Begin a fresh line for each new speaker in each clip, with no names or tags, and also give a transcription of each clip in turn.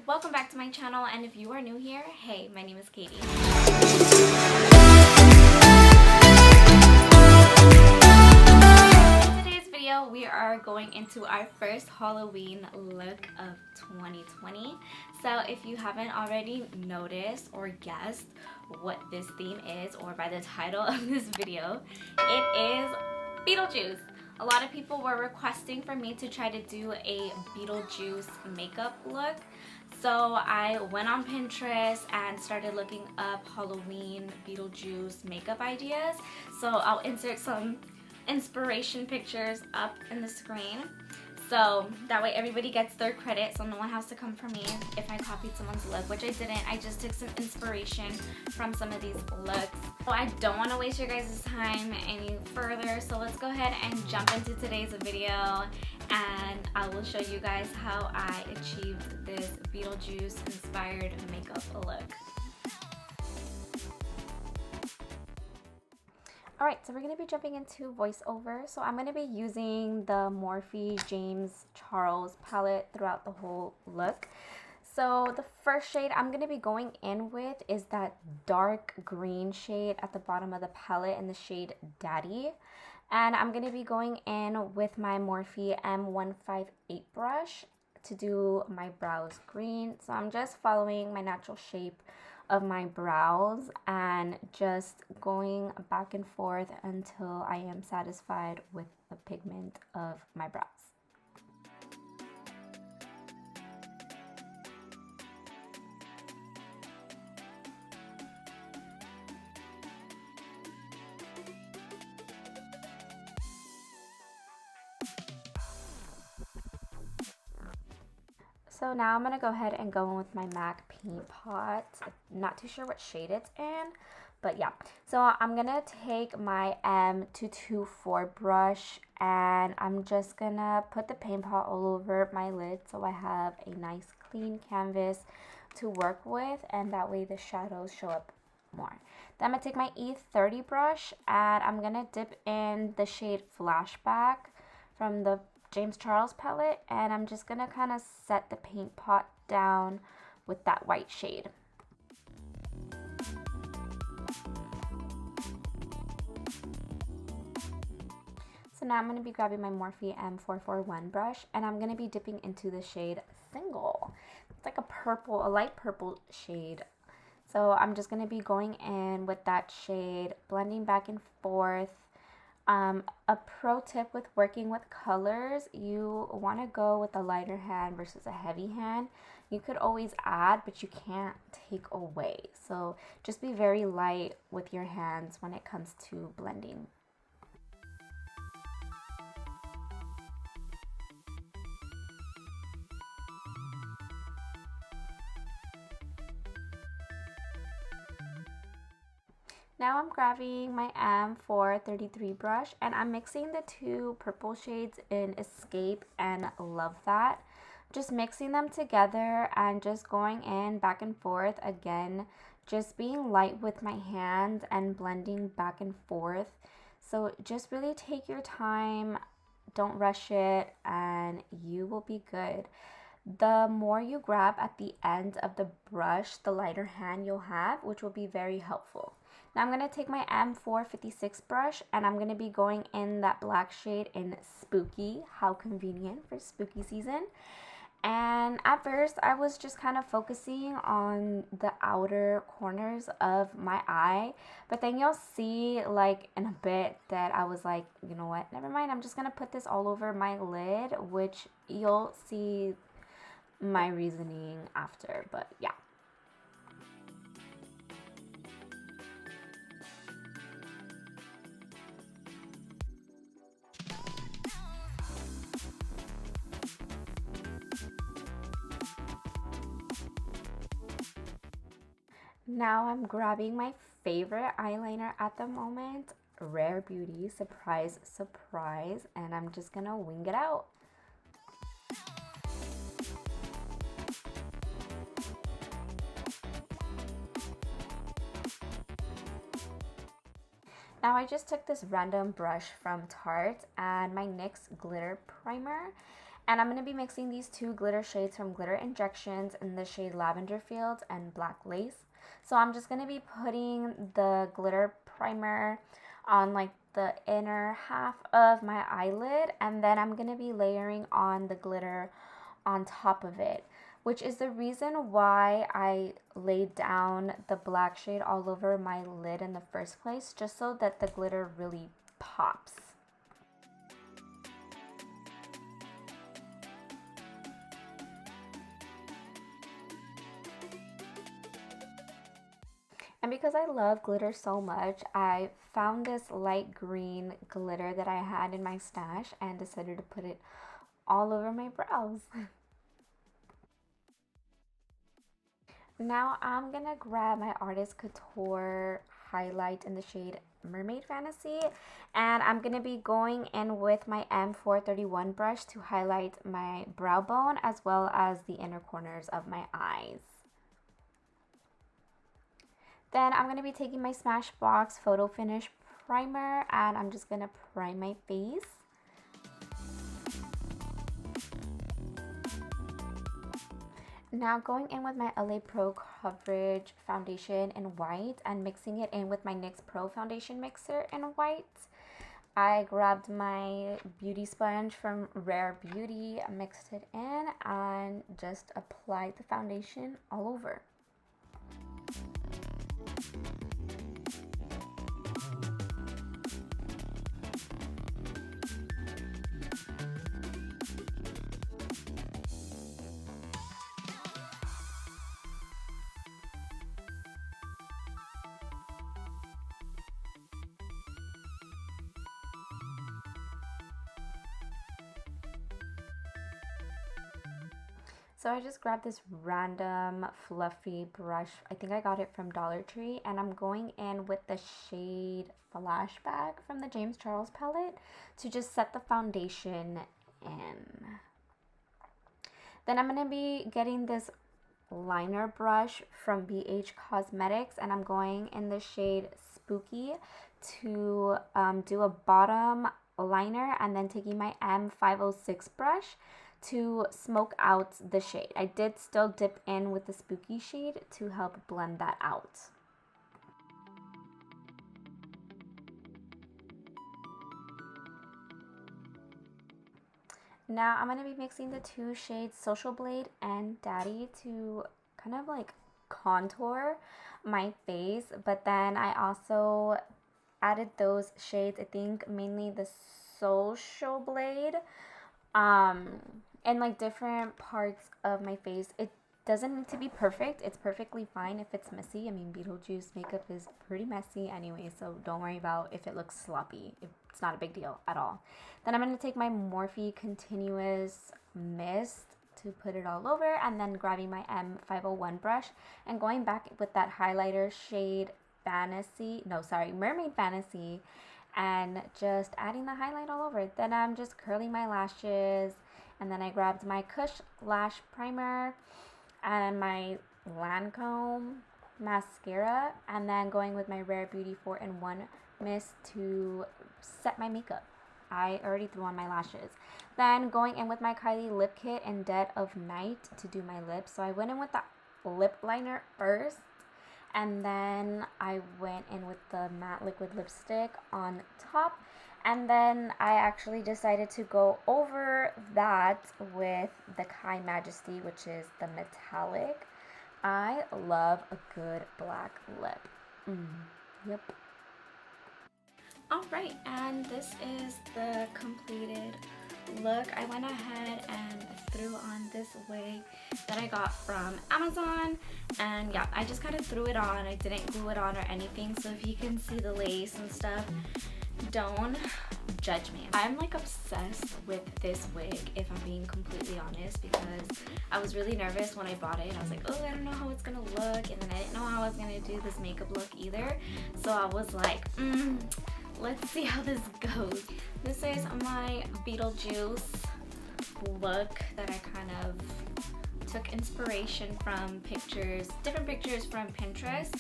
welcome back to my channel, and if you are new here, hey, my name is Caity. In today's video, we are going into our first Halloween look of 2020. So if you haven't already noticed or guessed what this theme is, or by the title of this video, it is BeetleJuice. A lot of people were requesting for me to try to do a BeetleJuice makeup look. So I went on Pinterest and started looking up Halloween BeetleJuice makeup ideas. So I'll insert some inspiration pictures up in the screen. So that way everybody gets their credit, so no one has to come for me if I copied someone's look, which I didn't. I just took some inspiration from some of these looks. So I don't want to waste your guys' time any further, so let's go ahead and jump into today's video, and I will show you guys how I achieved this BeetleJuice inspired makeup look. Alright, so we're going to be jumping into voiceover. So I'm going to be using the Morphe James Charles palette throughout the whole look. So the first shade I'm going to be going in with is that dark green shade at the bottom of the palette in the shade Daddy. And I'm going to be going in with my Morphe M158 brush to do my brows green. So I'm just following my natural shape of my brows and just going back and forth until I am satisfied with the pigment of my brows. So now I'm going to go ahead and go in with my MAC Paint Pot. Not too sure what shade it's in, but yeah. So I'm going to take my M224 brush and I'm just going to put the paint pot all over my lid so I have a nice clean canvas to work with, and that way the shadows show up more. Then I'm going to take my E30 brush and I'm going to dip in the shade Flashback from the James Charles palette, and I'm just going to kind of set the paint pot down with that white shade. So now I'm going to be grabbing my Morphe M441 brush and I'm going to be dipping into the shade Single. It's like a purple, a light purple shade. So I'm just going to be going in with that shade, blending back and forth. A pro tip with working with colors, you want to go with a lighter hand versus a heavy hand. You could always add, but you can't take away. So just be very light with your hands when it comes to blending. Now I'm grabbing my M433 brush and I'm mixing the two purple shades in Escape and Love That. Just mixing them together and just going in back and forth again. Just being light with my hand and blending back and forth. So just really take your time, don't rush it, and you will be good. The more you grab at the end of the brush, the lighter hand you'll have, which will be very helpful. Now I'm going to take my M456 brush and I'm going to be going in that black shade in Spooky. How convenient for spooky season. And at first I was just kind of focusing on the outer corners of my eye, but then you'll see like in a bit that I was like, you know what, never mind, I'm just going to put this all over my lid, which you'll see my reasoning after, but yeah. Now I'm grabbing my favorite eyeliner at the moment, Rare Beauty Surprise Surprise, and I'm just gonna wing it out. Now I just took this random brush from Tarte and my NYX glitter primer, And I'm going to be mixing these two glitter shades from Glitter Injections in the shade Lavender Fields and Black Lace. So I'm just going to be putting the glitter primer on like the inner half of my eyelid, and then I'm going to be layering on the glitter on top of it, which is the reason why I laid down the black shade all over my lid in the first place, just so that the glitter really pops. And because I love glitter so much, I found this light green glitter that I had in my stash and decided to put it all over my brows. Now I'm gonna grab my Artist Couture highlight in the shade Mermaid Fantasy, and I'm gonna be going in with my M431 brush to highlight my brow bone as well as the inner corners of my eyes. Then I'm going to be taking my Smashbox Photo Finish Primer, and I'm just going to prime my face. Now going in with my LA Pro Coverage Foundation in white and mixing it in with my NYX Pro Foundation Mixer in white. I grabbed my beauty sponge from Rare Beauty, mixed it in, and just applied the foundation all over. So I just grabbed this random fluffy brush. I think I got it from Dollar Tree, and I'm going in with the shade Flashback from the James Charles palette to just set the foundation in. Then I'm going to be getting this liner brush from BH Cosmetics, and I'm going in the shade Spooky to do a bottom liner, and then taking my M506 brush to smoke out the shade. I did still dip in with the Spooky shade to help blend that out. Now I'm going to be mixing the two shades Social Blade and Daddy to kind of like contour my face, but then I also added those shades, I think mainly the Social Blade, in like different parts of my face. It doesn't need to be perfect. It's perfectly fine if it's messy. I mean, BeetleJuice makeup is pretty messy anyway, so don't worry about if it looks sloppy. It's not a big deal at all. Then I'm going to take my Morphe Continuous Mist to put it all over, and then grabbing my M501 brush and going back with that highlighter shade Mermaid Fantasy, and just adding the highlight all over. Then I'm just curling my lashes, and then I grabbed my Kush Lash Primer and my Lancome mascara, and then going with my Rare Beauty 4-in-1 mist to set my makeup. I already threw on my lashes. Then going in with my Kylie lip kit in Dead of Night to do my lips. So I went in with the lip liner first, and then I went in with the matte liquid lipstick on top, and then I actually decided to go over that with the Kai Majesty, which is the metallic. I love a good black lip. Yep. Alright, and this is the completed look. I went ahead and threw on this wig that I got from Amazon, and yeah, I just kind of threw it on. I didn't glue it on or anything, so if you can see the lace and stuff, don't judge me. I'm like obsessed with this wig, if I'm being completely honest, because I was really nervous when I bought it. I was like, oh, I don't know how it's gonna look, and then I didn't know how I was gonna do this makeup look either, so I was like, let's see how this goes. This is my BeetleJuice look that I kind of took inspiration from different pictures from Pinterest,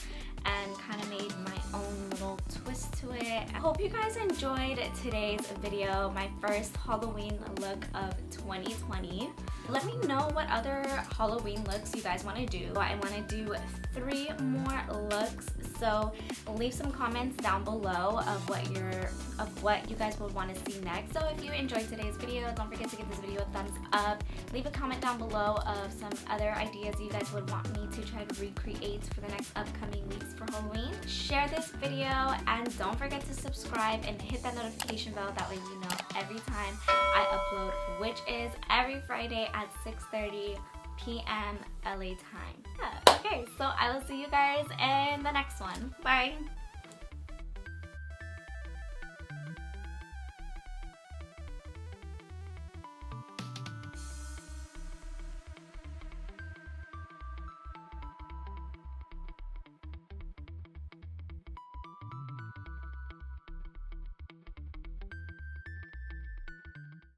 and kind of made my own little twist to it. I hope you guys enjoyed today's video, my first Halloween look of 2020. Let me know what other Halloween looks you guys want to do. I want to do 3 more looks, so leave some comments down below of what you guys would want to see next. So if you enjoyed today's video, don't forget to give this video a thumbs up. Leave a comment down below of some other ideas you guys would want me to try to recreate for the next upcoming weeks for Halloween. Share this video and don't forget to subscribe and hit that notification bell, that way you know every time I upload, which is every Friday at 6:30 p.m. LA time. Yeah, okay, so I will see you guys in the next one. Bye!